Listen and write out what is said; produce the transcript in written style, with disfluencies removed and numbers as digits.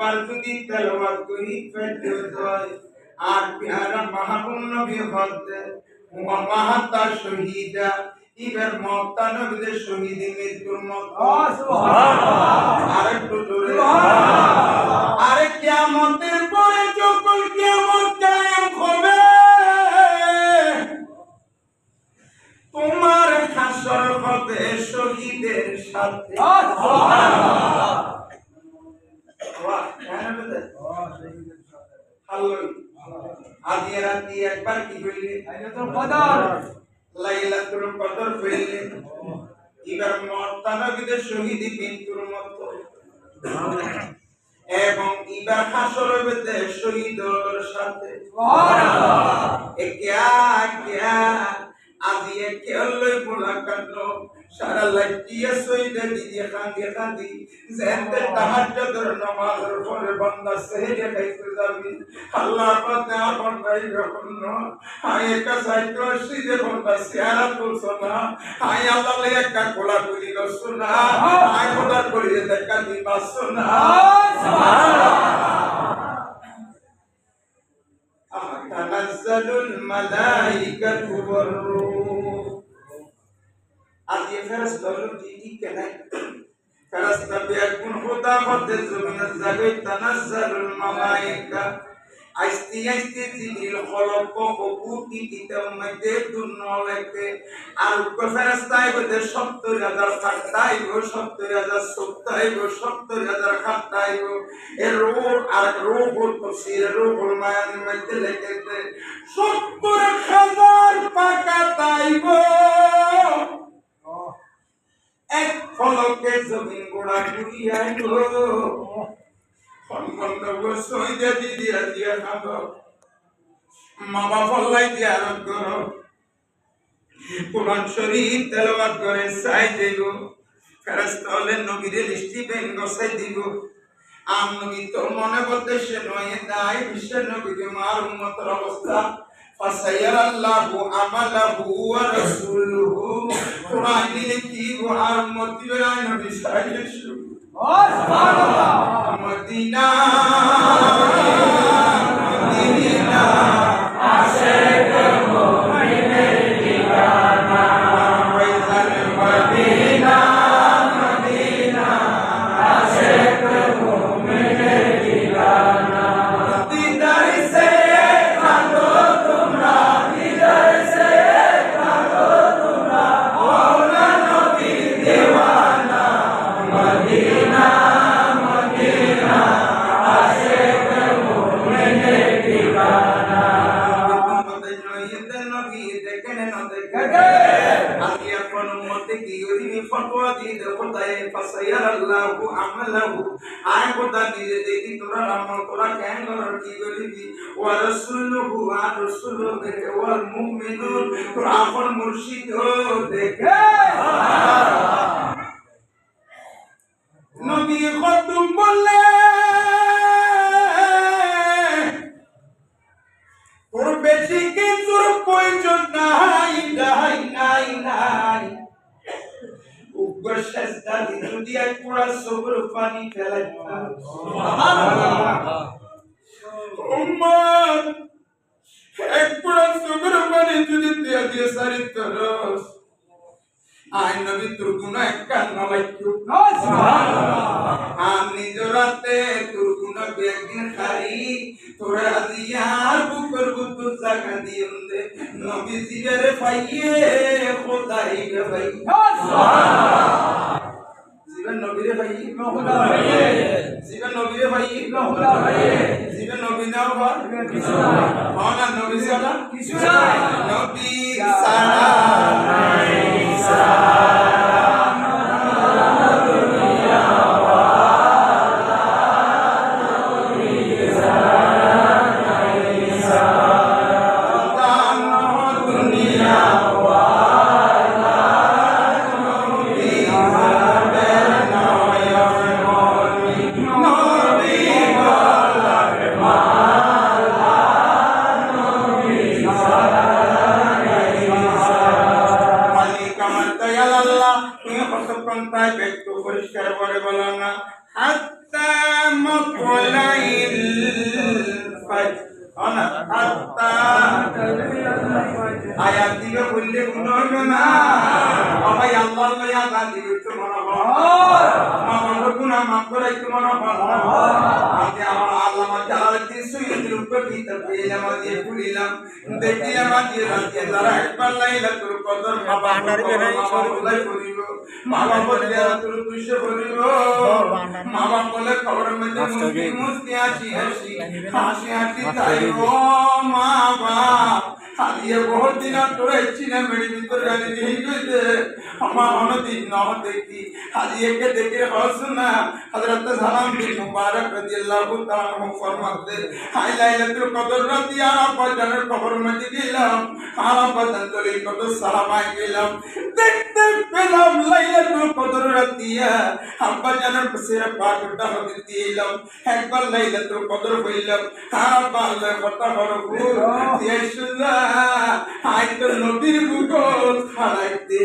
একবার যদি তেলাওয়াত করি ফেরদৌস আর প্যারা মাহবুব নবী হতে ওয়া মাহাতা শহীদা ইবার মওতা নবীদের শহীদ মৃত্যুর মত সুবহানাল্লাহ আর একটু জোরে সুবহানাল্লাহ আরে কিয়ামতের পরে যখন কিয়ামত কায়েম হবে তোমার হাসর হবে শহীদের সাথে সুবহানাল্লাহ ওয়াহ কেন বলে শহীদের সাথে আল্লাহ আজ রাতে একবার কি বললে লাইলাতুল কদর লাইলাতুল কদর বললে এবার মওতা নবীদের শহীদ মৃত্যুর মত এবং এবার হাসর হবে শহীদের সাথে সুবহানাল্লাহ এ কিয়া আজি কেলই মুলাকাত সারা লাইটিয়া সইদে দিদি খান্দি যেতে তাহাজ্জুদের নামাজের পরে বান্দা সেহরে খাইতে যাবি আল্লাহ পাতে আপন ভাই যখন আয় একটা সাইতো সিদে বান্দা সিয়ারা তুলছ না আয় আল্লাহ লে একটা কোলা তুলি গছ না আয় খোদা করি দেখা দি বাস না সুবহানাল্লাহ তানাজ্জালুল মালাইকাতু ওয়ার রূহ আজ ये फरिश्ता लोग ठीक है ना फरिश्ता बेकुन खुदा होते जमीन जगह तनज़्ज़लुल मलाइका आस्ते जिब्रील खलक को कबूती किताब में दुन्नोलके আর ফেরেশতায় বলে 70000 খাতায় গো 70000 সুক্তায় গো 70000 খাতায় গো এর রূহ আর রূহুল তাফসীর রূহুল মায়ানের মধ্যে লেখেতে 70000 পাকাতাই গো এক ফলকে জমিন গোড়া ঘুরিয়াই গো খন্ড বসই দে দিয়া দিয়া খাবো মা বাবা লাই দিয়া করো কুরআন শরীফ তেলাওয়াত করে সাই দেব ফেরেশতা হলে নবীর লিস্টি বেন গসাই দিব আম নবী তো মনে বলতে সে নয় তাই বিশ্ব নবীকে মার উম্মতের অবস্থা ফাসায়ারাল্লাহু আমালাহু ওয়া রাসূলুহু কুরআন লিখি ওয়া উম্মতি বেরাই নবী সাইয়েশু সুবহানাল্লাহ মদিনা মদিনা আশিক মুমিনের ঠিকানা ওয়াইজাল মদিনা মদিনা আশিক মুমিনের ঠিকানা দিদার সে কাঁদো তোমরা দিদার সে কাঁদো তোমরা মওলা নবী দেওয়ানা মদিনা মদিনা আশিক মুমিনের ঠিকানা তোমাদের নয়তে নবী দেখেন না দেখে আমি এখন উম্মতে কি ওই ফতোয়া দিয়ে দেব তাই ফাসায়ারাল্লাহু আমালাহু আয় খোদা নিজে দেখি তোরা আমল তোরা কেন করার কি বলিবি ওয়া রাসূলুহু আর রাসূল দেখে ওয়াল মুমিনুন তোরা আপন মুর্শিদ দেখে নবী খতম বললে ওর বেশি কিছুর প্রয়োজন নাই নাই নাই নাই উগ্র শেষদা দুনিয়া পুরা সবর পানি ফেলাই সুবহানাল্লাহ উম্মত এক পুরা সবর পানি যদি দিয়া দিয়ে সারিতরস আই নবী তোর গুনাহ একান্ন লাইকু সুবহানাল্লাহ আমি জরাতে তোর গুনাহ বেগিন খারি তোরা দিয়ার বুকর বুতু জাগা দিন্দে নবী জিরে পাইয়ে খোদাই গে ভাই সুবহানাল্লাহ জীবন নবীরে ভাই খোদা ভাই জীবন নবীরে ভাই খোদা ভাই জীবন নবী না হওয়ার কিছু নাই না নবী ছাড়া কিছু নাই নবী ছাড়া নাই হাত্তা আয়াত দিকে বললে কোনো হবে না ভাই আল্লাহ লইয়া গালি করতে মনে হয় আমার গুনাহ মাফ করে একটু মনে হয় আজকে আমার আল্লাহ জালালউদ্দিন সুয়ুতির উপর কিতাব পেলাম দিয়ে খুলিলাম দেখিলাম আজকে রাতে যারা একবার লাইলাতুল কদর বাবা আন্ডারে নাই সরুলাই করিব মা বাবা জালাতুল দুশে করিব মা বাবা বলে খবরের মধ্যে মুস্কি হাসি তাই ও মা বাবা আলিয়ে বহুত দিন তোরা চিনে মেরি ভিতর গালি দিয়ে গেছে আমার অনদিন ন দেখি আলিয়েকে দেখে হসনা হযরত সালাম বিন মুবারক রাদিয়াল্লাহু তাআলা আনহু ফরমাতে হাই লাইলাতুল কদর রাতে আরাফাত জানের কবর মধ্যে গেলাম আরাফাত দলিল কত সাহাবায়ে গেলাম দেখতে পেলাম লাইলাতুল কদর রাতে আব্বা জানের সিরা পাকটা হতে দিলাম একবার লাইলাতুল কদর হইলাম আব্বা আল্লাহ কথা বলবো ইয়া সুল্লাহ আই তো নবীর বুকত খালাইতে